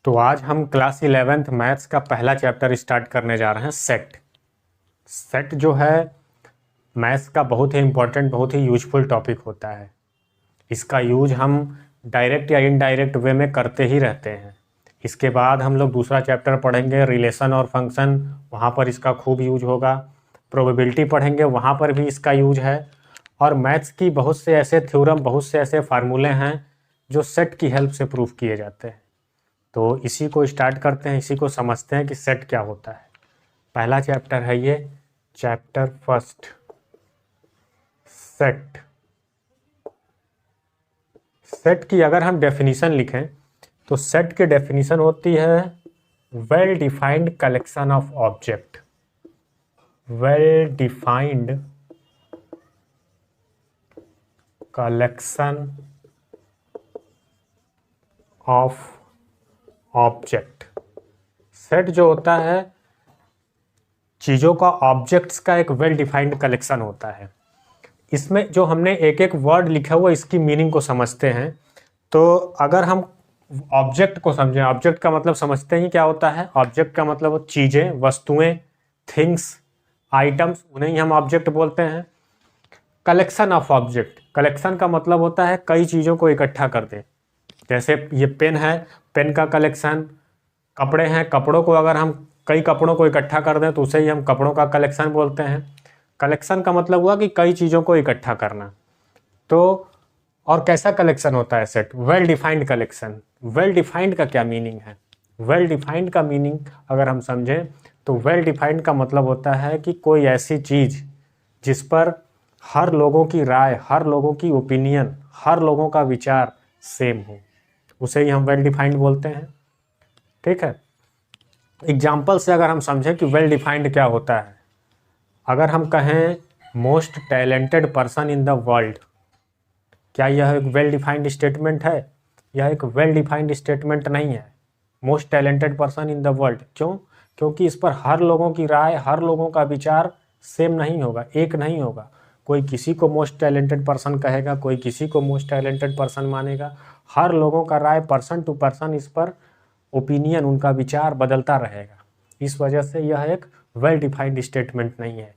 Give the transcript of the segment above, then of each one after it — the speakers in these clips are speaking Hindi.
तो आज हम क्लास 11th मैथ्स का पहला चैप्टर स्टार्ट करने जा रहे हैं सेट। सेट जो है मैथ्स का बहुत ही इम्पोर्टेंट, बहुत ही यूजफुल टॉपिक होता है। इसका यूज हम डायरेक्ट या इनडायरेक्ट वे में करते ही रहते हैं। इसके बाद हम लोग दूसरा चैप्टर पढ़ेंगे रिलेशन और फंक्शन, वहाँ पर इसका खूब यूज होगा। प्रोबेबिलिटी पढ़ेंगे, वहाँ पर भी इसका यूज है। और मैथ्स की बहुत से ऐसे थ्योरम, बहुत से ऐसे फार्मूले हैं जो सेट की हेल्प से प्रूफ किए जाते हैं। तो इसी को स्टार्ट करते हैं, इसी को समझते हैं कि सेट क्या होता है। पहला चैप्टर है ये, चैप्टर फर्स्ट, सेट। सेट की अगर हम डेफिनेशन लिखें तो सेट की डेफिनेशन होती है well defined collection of object. Well defined collection of object. Set जो होता है चीज़ों का, ऑब्जेक्ट्स का एक वेल डिफाइंड कलेक्शन होता है। इसमें जो हमने एक एक वर्ड लिखा हुआ, इसकी मीनिंग को समझते हैं। तो अगर हम ऑब्जेक्ट को समझें, ऑब्जेक्ट का मतलब समझते हैं क्या होता है। ऑब्जेक्ट का मतलब चीज़ें, वस्तुएं, थिंग्स, आइटम्स, उन्हें ही हम ऑब्जेक्ट बोलते हैं। कलेक्शन ऑफ ऑब्जेक्ट, कलेक्शन का मतलब होता है कई चीज़ों को इकट्ठा कर दें। जैसे ये पेन है, पेन का कलेक्शन। कपड़े हैं, कपड़ों को अगर हम कई कपड़ों को इकट्ठा कर दें तो उसे ही हम कपड़ों का कलेक्शन बोलते हैं। कलेक्शन का मतलब हुआ कि कई चीज़ों को इकट्ठा करना। तो और कैसा कलेक्शन होता है set? Well defined collection. Well defined का क्या मीनिंग है? वेल डिफाइंड का मीनिंग अगर हम समझें तो वेल डिफाइंड का मतलब होता है कि कोई ऐसी चीज़ जिस पर हर लोगों की राय, हर लोगों की ओपिनियन, हर लोगों का विचार सेम हो, उसे ही हम वेल डिफाइंड बोलते हैं। ठीक है। एग्जाम्पल से अगर हम समझें कि वेल डिफाइंड क्या होता है, अगर हम कहें most talented person in the world, क्या यह एक वेल डिफाइंड स्टेटमेंट है? यह एक वेल डिफाइंड स्टेटमेंट नहीं है। Most talented person in the world, क्यों? क्योंकि इस पर हर लोगों की राय, हर लोगों का विचार सेम नहीं होगा, एक नहीं होगा। कोई किसी को मोस्ट टैलेंटेड पर्सन कहेगा, कोई किसी को मोस्ट टैलेंटेड पर्सन मानेगा। हर लोगों का राय पर्सन टू पर्सन, इस पर ओपिनियन, उनका विचार बदलता रहेगा। इस वजह से यह एक वेल डिफाइंड स्टेटमेंट नहीं है।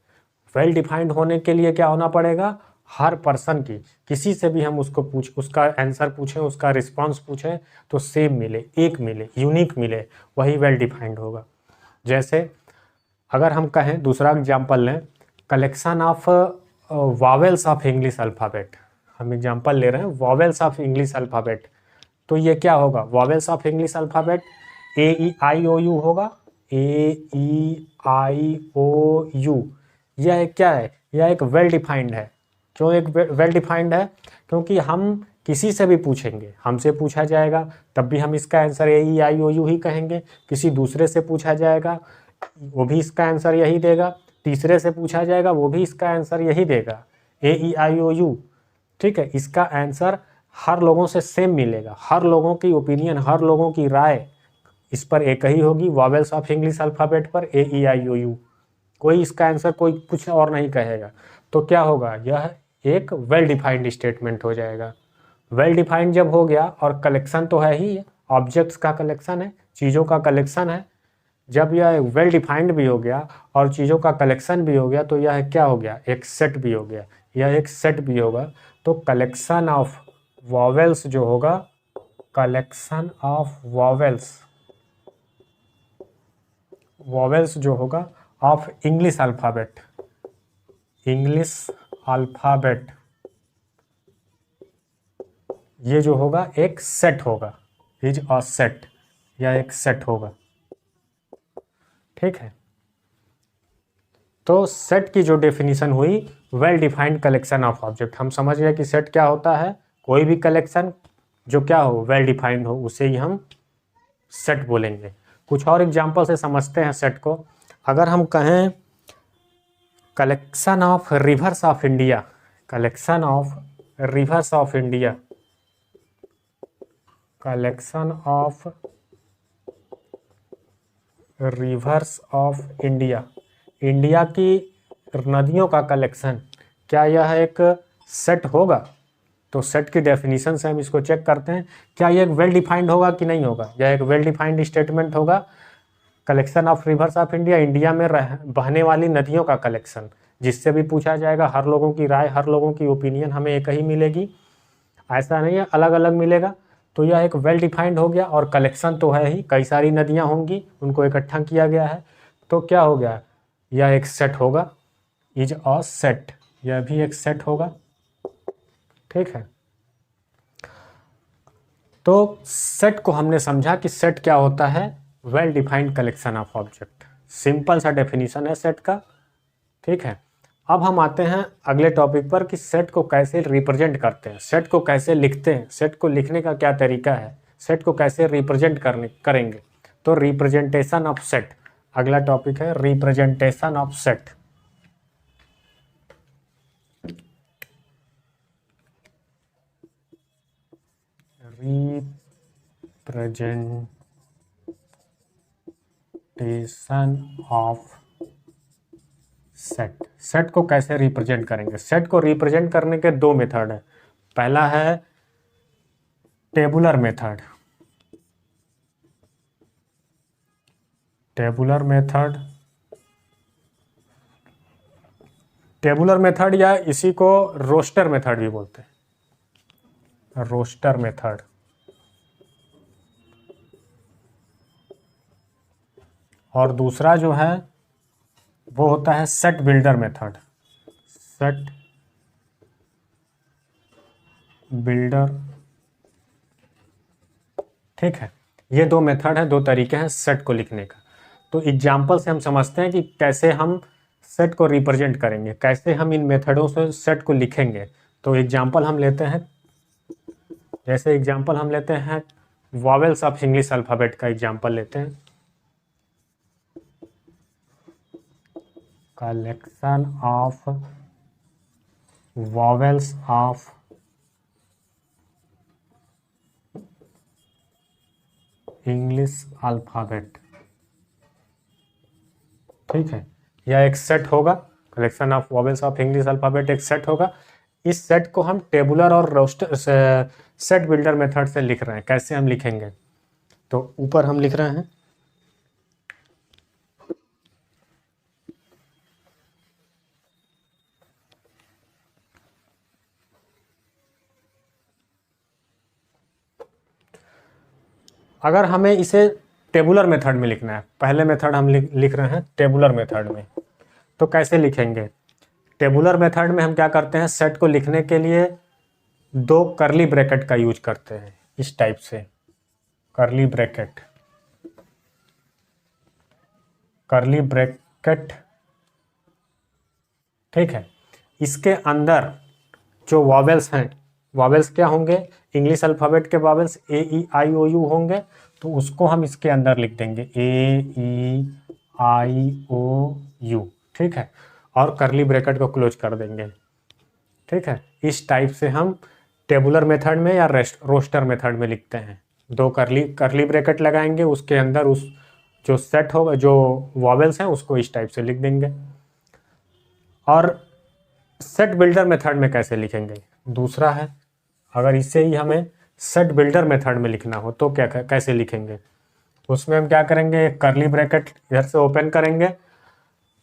वेल डिफाइंड होने के लिए क्या होना पड़ेगा? हर पर्सन की, किसी से भी हम उसका आंसर पूछें, उसका रिस्पांस पूछें तो सेम मिले, एक मिले, यूनिक मिले, वही वेल डिफाइंड होगा। जैसे अगर हम कहें, दूसरा एग्जाम्पल लें, collection of vowels of English alphabet. हम एग्जाम्पल ले रहे हैं वॉवेल्स ऑफ इंग्लिश अल्फ़ाबेट। तो ये क्या होगा? Vowels of English alphabet AEIOU होगा। AEIOU, यह एक क्या है? यह एक वेल डिफाइंड है। क्यों एक वेल डिफाइंड है? क्योंकि हम किसी से भी पूछेंगे, हमसे पूछा जाएगा तब भी हम इसका आंसर AEIOU ही कहेंगे। किसी दूसरे से पूछा जाएगा, वो भी इसका आंसर यही देगा। तीसरे से पूछा जाएगा, वो भी इसका आंसर यही देगा, AEIOU। ठीक है। इसका आंसर हर लोगों से सेम मिलेगा, हर लोगों की ओपिनियन, हर लोगों की राय इस पर एक ही होगी। वॉवेल्स ऑफ इंग्लिश अल्फ़ाबेट पर AEIOU, कोई इसका आंसर कोई कुछ और नहीं कहेगा। तो क्या होगा? यह एक वेल डिफाइंड स्टेटमेंट हो जाएगा। वेल डिफाइंड जब हो गया, और कलेक्शन तो है ही, ऑब्जेक्ट्स का कलेक्शन है, चीज़ों का कलेक्शन है। जब यह वेल डिफाइंड भी हो गया और चीज़ों का कलेक्शन भी हो गया तो यह क्या हो गया? एक सेट भी हो गया। यह एक सेट भी होगा। तो कलेक्शन ऑफ वॉवेल्स जो होगा, कलेक्शन ऑफ वॉवेल्स, वॉवेल्स जो होगा of English alphabet, English alphabet, ये जो होगा एक सेट होगा, इज अ सेट, या एक सेट होगा। ठीक है। तो सेट की जो डेफिनेशन हुई, well defined collection of object. हम समझ गए कि सेट क्या होता है, कोई भी कलेक्शन जो क्या हो, वेल डिफाइंड हो, उसे ही हम सेट बोलेंगे। कुछ और एग्जांपल से समझते हैं सेट को। अगर हम कहें collection of reverse of India, collection of reverse of India, collection of reverse of India, India की नदियों का कलेक्शन, क्या यह एक सेट होगा? तो सेट की डेफिनेशन से हम इसको चेक करते हैं, क्या ये एक वेल डिफाइंड होगा कि नहीं होगा। यह एक वेल डिफाइंड स्टेटमेंट होगा। Collection of reverse of India, India में बहने वाली नदियों का कलेक्शन, जिससे भी पूछा जाएगा हर लोगों की राय, हर लोगों की ओपिनियन हमें एक ही मिलेगी, ऐसा नहीं है अलग अलग मिलेगा। तो यह एक वेल डिफाइंड हो गया। और कलेक्शन तो है ही, कई सारी नदियां होंगी, उनको इकट्ठा किया गया है, तो क्या हो गया, यह एक सेट होगा, इज अ सेट, यह भी एक सेट होगा। ठीक है, तो सेट को हमने समझा कि सेट क्या होता है, well defined collection of object. Simple सा डेफिनेशन है सेट का। ठीक है, अब हम आते हैं अगले टॉपिक पर कि सेट को कैसे रिप्रेजेंट करते हैं, सेट को कैसे लिखते हैं, सेट को लिखने का क्या तरीका है, सेट को कैसे रिप्रेजेंट करेंगे। तो रिप्रेजेंटेशन ऑफ सेट अगला टॉपिक है, representation of set. Representation of set, set को कैसे रिप्रेजेंट करेंगे। सेट को रिप्रेजेंट करने के दो मेथड है। पहला है tabular method, tabular method, tabular method या इसी को रोस्टर मेथड भी बोलते हैं, रोस्टर मेथड। और दूसरा जो है वो होता है set builder method, set builder. ठीक है, ये दो मेथड है, दो तरीके हैं सेट को लिखने का। तो एग्जाम्पल से हम समझते हैं कि कैसे हम सेट को रिप्रेजेंट करेंगे, कैसे हम इन मेथडों से सेट को लिखेंगे। तो एग्जाम्पल हम लेते हैं, जैसे एग्जाम्पल हम लेते हैं वॉवेल्स ऑफ इंग्लिश अल्फ़ाबेट का एग्जाम्पल लेते हैं। Collection of vowels of English alphabet. ठीक है, यह एक सेट होगा, collection of vowels of English alphabet एक सेट होगा। इस सेट को हम टेबुलर और रोस्टर सेट बिल्डर मेथड से लिख रहे हैं। कैसे हम लिखेंगे, तो ऊपर हम लिख रहे हैं अगर हमें इसे टेबुलर मेथड में लिखना है, पहले मेथड हम लिख रहे हैं टेबुलर मेथड में, तो कैसे लिखेंगे। टेबुलर मेथड में हम क्या करते हैं, सेट को लिखने के लिए दो करली ब्रैकेट का यूज करते हैं, इस टाइप से करली ब्रैकेट, करली ब्रैकेट। ठीक है, इसके अंदर जो वॉवेल्स हैं, वॉवेल्स क्या होंगे, इंग्लिश अल्फ़ाबेट के vowels A E I O U होंगे, तो उसको हम इसके अंदर लिख देंगे ए ई आई ओ यू। ठीक है, और करली ब्रैकेट को क्लोज कर देंगे। ठीक है, इस टाइप से हम टेबुलर मेथड में या रोस्टर मेथड में लिखते हैं। दो करली ब्रैकेट लगाएंगे, उसके अंदर उस जो सेट होगा, जो वॉवेल्स हैं, उसको इस टाइप से लिख देंगे। और सेट बिल्डर मेथड में कैसे लिखेंगे, दूसरा है, अगर इसे ही हमें सेट बिल्डर मेथड में लिखना हो तो क्या कैसे लिखेंगे। उसमें हम क्या करेंगे, एक करली ब्रैकेट इधर से ओपन करेंगे,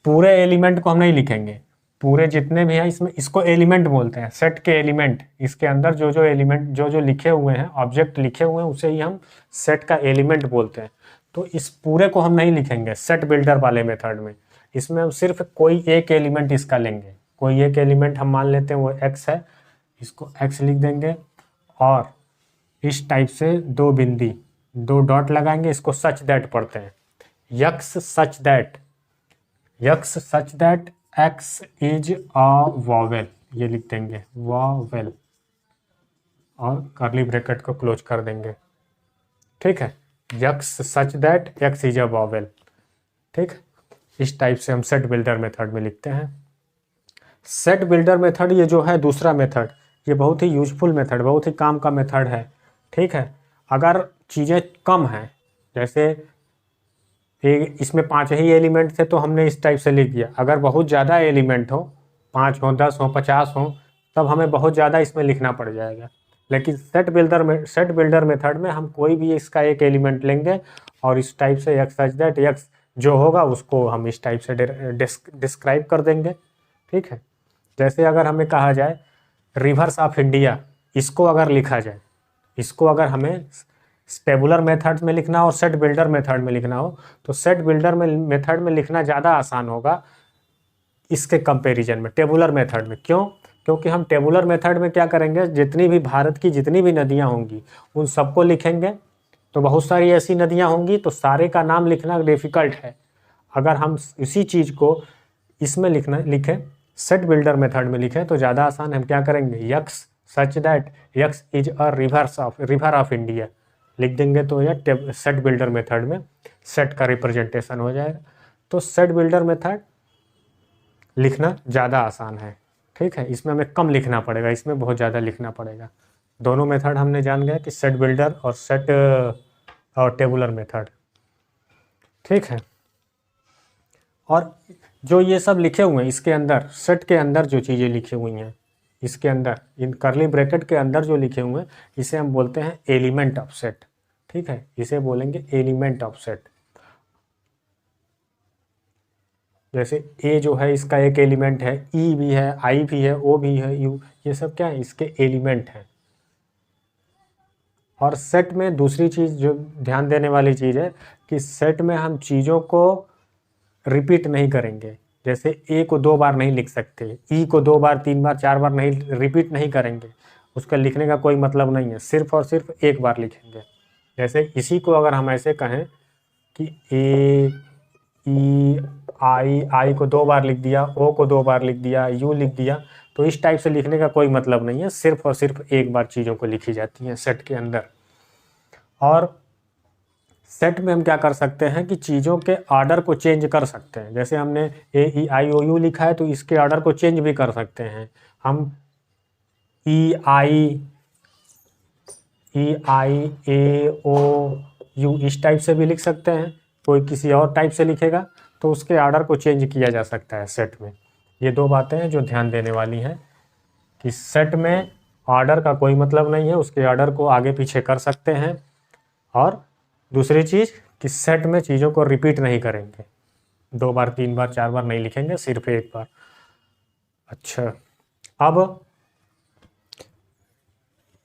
पूरे एलिमेंट को हम नहीं लिखेंगे, पूरे जितने भी हैं इसमें, इसको एलिमेंट बोलते हैं, सेट के एलिमेंट, इसके अंदर जो जो एलिमेंट जो लिखे हुए हैं, ऑब्जेक्ट लिखे हुए हैं, उसे ही हम सेट का एलिमेंट बोलते हैं। तो इस पूरे को हम नहीं लिखेंगे सेट बिल्डर वाले मेथड में, इसमें हम सिर्फ कोई एक एलिमेंट इसका लेंगे, कोई एक एलिमेंट हम मान लेते हैं वो x है, इसको x लिख देंगे, और इस टाइप से दो बिंदी, दो डॉट लगाएंगे, इसको सच दैट पढ़ते हैं, x such that, x such that x is a vowel, ये लिख देंगे वॉवेल, और करली ब्रैकेट को क्लोज कर देंगे। ठीक है, x such that x is a vowel. ठीक, इस टाइप से हम सेट बिल्डर मेथड में लिखते हैं। सेट बिल्डर मेथड ये जो है दूसरा मेथड, ये बहुत ही यूजफुल मेथड, बहुत ही काम का मेथड है। ठीक है, अगर चीज़ें कम हैं, जैसे इसमें 5 ही एलिमेंट थे तो हमने इस टाइप से लिख दिया, अगर बहुत ज़्यादा एलिमेंट हो, 5 हो, 10 हो, 50 हो, तब हमें बहुत ज़्यादा इसमें लिखना पड़ जाएगा। लेकिन सेट बिल्डर मेथड में हम कोई भी इसका एक एलिमेंट लेंगे और इस टाइप से एक्स सच दैट एक्स जो होगा उसको हम इस टाइप से डिस्क्राइब कर देंगे। ठीक है, जैसे अगर हमें कहा जाए रिवर्स ऑफ इंडिया, इसको अगर लिखा जाए, इसको अगर हमें टेबुलर मेथड में लिखना और सेट बिल्डर मेथड में लिखना हो तो सेट बिल्डर मेथड में लिखना ज़्यादा आसान होगा इसके कंपैरिजन में टेबुलर मेथड में। क्यों? क्योंकि हम टेबुलर मेथड में क्या करेंगे, जितनी भी भारत की जितनी भी नदियाँ होंगी उन सबको लिखेंगे। तो बहुत सारी ऐसी नदियाँ होंगी तो सारे का नाम लिखना डिफ़िकल्ट है। अगर हम इसी चीज़ को इसमें लिखें सेट बिल्डर मेथड में लिखें तो ज़्यादा आसान। हम क्या करेंगे, x such that x is a river of India लिख देंगे तो यह सेट बिल्डर मेथड में सेट का रिप्रेजेंटेशन हो जाएगा। तो सेट बिल्डर मेथड लिखना ज़्यादा आसान है। ठीक है, इसमें हमें कम लिखना पड़ेगा, इसमें बहुत ज़्यादा लिखना पड़ेगा। दोनों मेथड हमने जान गया कि सेट बिल्डर और सेट और टेबुलर मेथड। ठीक है, और जो ये सब लिखे हुए हैं इसके अंदर, सेट के अंदर जो चीज़ें लिखी हुई हैं इसके अंदर, इन कर्ली ब्रैकेट के अंदर जो लिखे हुए हैं इसे हम बोलते हैं एलिमेंट ऑफ सेट। ठीक है, इसे बोलेंगे एलिमेंट ऑफ सेट। जैसे ए जो है इसका एक एलिमेंट है, ई भी है, आई भी है, ओ भी है, यू, ये सब क्या है, इसके एलिमेंट हैं। और सेट में दूसरी चीज़ जो ध्यान देने वाली चीज़ है कि सेट में हम चीज़ों को रिपीट नहीं करेंगे। जैसे ए को 2 बार नहीं लिख सकते, ई को 2 बार 3 बार 4 बार नहीं रिपीट नहीं करेंगे, उसका लिखने का कोई मतलब नहीं है, सिर्फ और सिर्फ एक बार लिखेंगे। जैसे इसी को अगर हम ऐसे कहें कि ए ई आई को 2 बार लिख दिया, ओ को 2 बार लिख दिया, यू लिख दिया, तो इस टाइप से लिखने का कोई मतलब नहीं है, सिर्फ और सिर्फ एक बार चीज़ों को लिखी जाती हैं सेट के अंदर। और सेट में हम क्या कर सकते हैं कि चीज़ों के ऑर्डर को चेंज कर सकते हैं। जैसे हमने ए ई आई ओ यू लिखा है तो इसके ऑर्डर को चेंज भी कर सकते हैं हम। ई आई ए ओ यू इस टाइप से भी लिख सकते हैं, कोई किसी और टाइप से लिखेगा तो उसके ऑर्डर को चेंज किया जा सकता है सेट में। ये 2 बातें हैं जो ध्यान देने वाली हैं कि सेट में ऑर्डर का कोई मतलब नहीं है, उसके ऑर्डर को आगे पीछे कर सकते हैं। और दूसरी चीज़ कि सेट में चीज़ों को रिपीट नहीं करेंगे, 2 बार 3 बार 4 बार नहीं लिखेंगे, सिर्फ एक बार। अच्छा, अब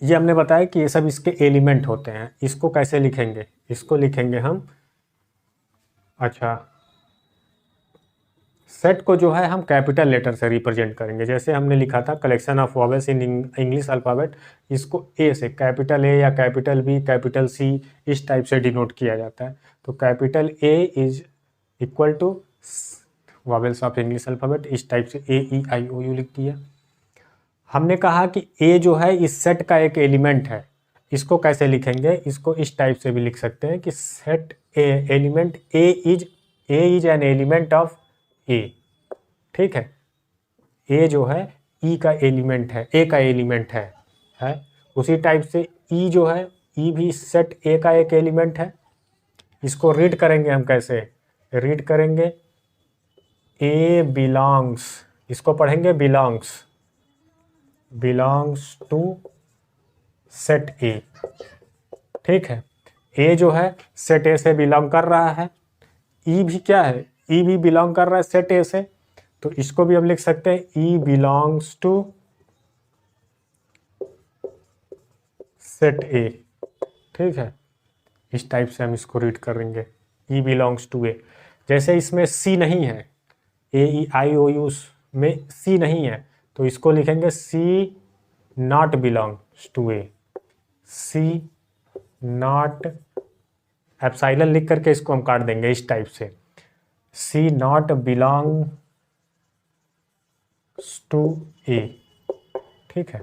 ये हमने बताया कि ये सब इसके एलिमेंट होते हैं। इसको कैसे लिखेंगे, इसको लिखेंगे हम, अच्छा, सेट को जो है हम कैपिटल लेटर से रिप्रेजेंट करेंगे। जैसे हमने लिखा था collection of vowels in English alphabet, इसको ए से, कैपिटल ए या कैपिटल बी, कैपिटल सी इस टाइप से डिनोट किया जाता है। तो capital A is equal to vowels of English alphabet, इस टाइप से A E I O you लिख दिया। हमने कहा कि ए जो है इस सेट का एक एलिमेंट है, इसको कैसे लिखेंगे, इसको इस टाइप से भी लिख सकते हैं कि set a element a is an element of a. ठीक है, ए जो है ई का एलिमेंट है, ए का एलिमेंट है। उसी टाइप से ई जो है, ई भी सेट ए का एक एलिमेंट है। इसको रीड करेंगे हम कैसे, रीड करेंगे ए बिलोंग्स, इसको पढ़ेंगे बिलोंग्स टू सेट ए। ठीक है, ए जो है सेट ए से बिलोंग कर रहा है, ई भी क्या है, ई भी बिलोंग कर रहा है सेट ए से, तो इसको भी हम लिख सकते हैं ई बिलोंग्स टू सेट ए। ठीक है, इस टाइप से हम इसको रीड करेंगे, ई बिलोंग्स टू ए। जैसे इसमें सी नहीं है, ए ई आई ओ यू में सी नहीं है, तो इसको लिखेंगे C not belongs to a, C not, epsilon लिख करके इसको हम काट देंगे इस टाइप से, C not belongs to a. ठीक है,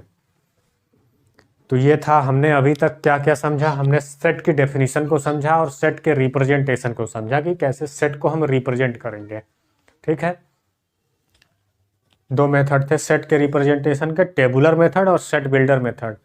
तो ये था, हमने अभी तक क्या क्या समझा, हमने सेट की डेफिनेशन को समझा और सेट के रिप्रेजेंटेशन को समझा कि कैसे सेट को हम रिप्रेजेंट करेंगे। ठीक है, 2 मेथड थे सेट के रिप्रेजेंटेशन के, टेबुलर मेथड और सेट बिल्डर मेथड।